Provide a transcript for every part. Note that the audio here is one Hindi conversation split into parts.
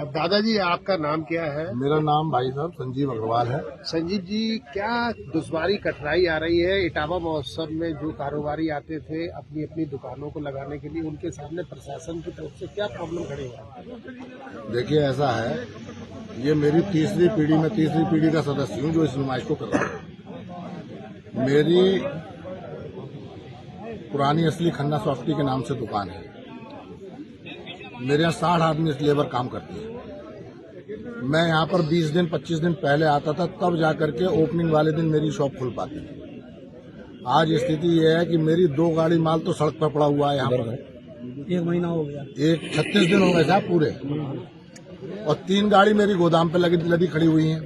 दादाजी आपका नाम क्या है? मेरा नाम भाई साहब संजीव अग्रवाल है। संजीव जी, क्या दुश्वारी कठिनाई आ रही है? इटावा महोत्सव में जो कारोबारी आते थे अपनी अपनी दुकानों को लगाने के लिए, उनके सामने प्रशासन की तरफ से क्या प्रॉब्लम खड़े हुआ? देखिए, ऐसा है, ये मेरी तीसरी पीढ़ी का सदस्य हूँ जो इस नुमाइश को कर रहा हूँ। मेरी पुरानी असली खन्ना सॉफ्टी के नाम से दुकान है। मेरे यहाँ 60 आदमी लेबर काम करती है। मैं यहाँ पर 20 दिन 25 दिन पहले आता था, तब जाकर के ओपनिंग वाले दिन मेरी शॉप खुल पाती थी। आज स्थिति ये है कि मेरी 2 गाड़ी माल तो सड़क पर पड़ा हुआ है। यहाँ पर 1 महीना हो गया, 36 दिन हो गए साहब पूरे, और 3 गाड़ी मेरी गोदाम पे लदी खड़ी हुई हैं।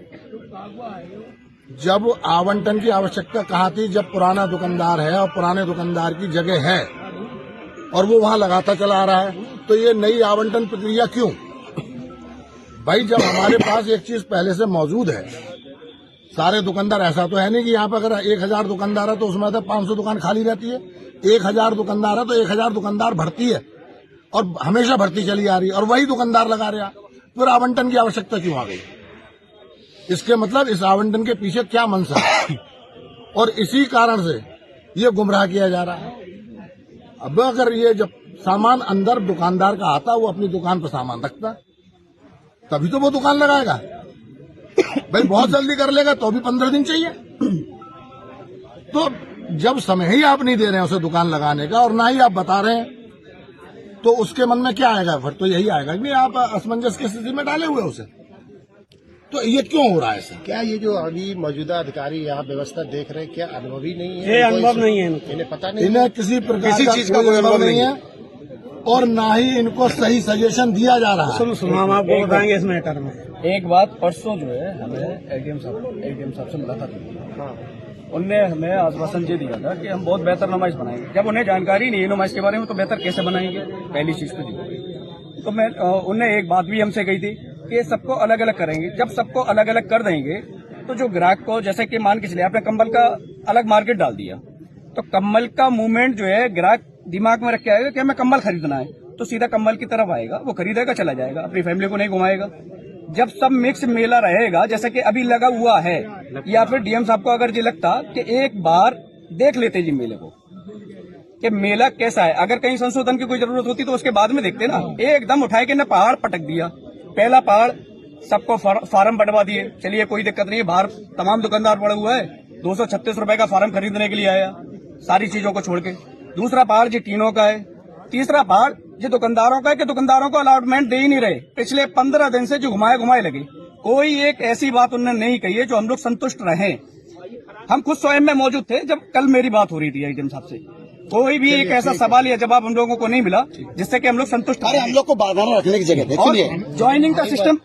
जब आवंटन की आवश्यकता कहाँ थी? जब पुराना दुकानदार है और पुराने दुकानदार की जगह है और वो वहां लगाता चला आ रहा है, तो ये नई आवंटन प्रक्रिया क्यों? भाई, जब हमारे पास एक चीज पहले से मौजूद है, सारे दुकानदार, ऐसा तो है नहीं कि यहाँ पर अगर 1000 दुकानदार है तो उसमें तो 500 दुकान खाली रहती है। 1000 दुकानदार है तो 1000 दुकानदार भरती है और हमेशा भरती चली आ रही है, और वही दुकानदार लगा रहा। फिर आवंटन की आवश्यकता क्यों आ गई? इसके मतलब इस आवंटन के पीछे क्या मंशा है? और इसी कारण से ये गुमराह किया जा रहा है। अब अगर ये जब सामान अंदर दुकानदार का आता, वो अपनी दुकान पर सामान रखता, तभी तो वो दुकान लगाएगा। भाई, बहुत जल्दी कर लेगा तो भी 15 दिन चाहिए। तो जब समय ही आप नहीं दे रहे हैं उसे दुकान लगाने का, और ना ही आप बता रहे हैं, तो उसके मन में क्या आएगा? फिर तो यही आएगा कि आप असमंजस की स्थिति में डाले हुए उसे। तो ये क्यों हो रहा है ऐसा? क्या ये जो अभी मौजूदा अधिकारी यहाँ व्यवस्था देख रहे हैं, क्या अनुभवी नहीं है? ये अनुभव नहीं है, इन्हें पता नहीं, इन्हें किसी प्रकार का कोई अनुभव नहीं है, और ना ही इनको सही सजेशन दिया जा रहा है। सुनो, हम आपको बताएंगे इस मैटर में। एक बात, परसों जो है हमें एडीएम साहब से मुलाकात हुई। हाँ, उनने हमें आश्वासन ये दिया था कि हम बहुत बेहतर नुमाइश बनाएंगे। जब उन्हें जानकारी नहीं है नुमाइश के बारे में, तो बेहतर कैसे बनाएंगे? पहली चीज तो मैं उनने एक बात भी हमसे कही थी कि सबको अलग अलग करेंगे। जब सबको अलग अलग कर देंगे तो जो ग्राहक को, जैसे कि मान के चलिए आपने कंबल का अलग मार्केट डाल दिया, तो कंबल का मूवमेंट जो है ग्राहक दिमाग में रख के आएगा कि हमें कंबल खरीदना है, तो सीधा कंबल की तरफ आएगा, वो खरीदेगा, चला जाएगा, अपनी फैमिली को नहीं घुमाएगा। जब सब मिक्स मेला रहेगा, जैसे कि अभी लगा हुआ है, या फिर डीएम साहब को अगर ये लगता कि एक बार देख लेते जी मेले को कि मेला कैसा है, अगर कहीं संशोधन की कोई जरूरत होती तो उसके बाद में देखते ना। एकदम उठाए के ना पहाड़ पटक दिया। पहला पहाड़ सबको फार्म बढ़वा दिए, चलिए कोई दिक्कत नहीं है, बाहर तमाम दुकानदार पड़ा हुआ है, 236 रुपए का फार्म खरीदने के लिए आया, सारी चीजों को छोड़ के। दूसरा पहाड़ जी टीनों का है। तीसरा पहाड़ जो दुकानदारों का है कि दुकानदारों को अलॉटमेंट दे ही नहीं रहे। पिछले 15 दिन से जो घुमाए लगे, कोई एक ऐसी बात उन्होंने नहीं कही है जो हम लोग संतुष्ट रहे। हम खुद स्वयं में मौजूद थे जब कल मेरी बात हो रही थी एडीएम साहब से। कोई भी एक ऐसा सवाल या जवाब हम लोगों को नहीं मिला जिससे कि हम लोग संतुष्ट। अरे हम लोग को बाधा रखने की जगह ज्वाइनिंग का सिस्टम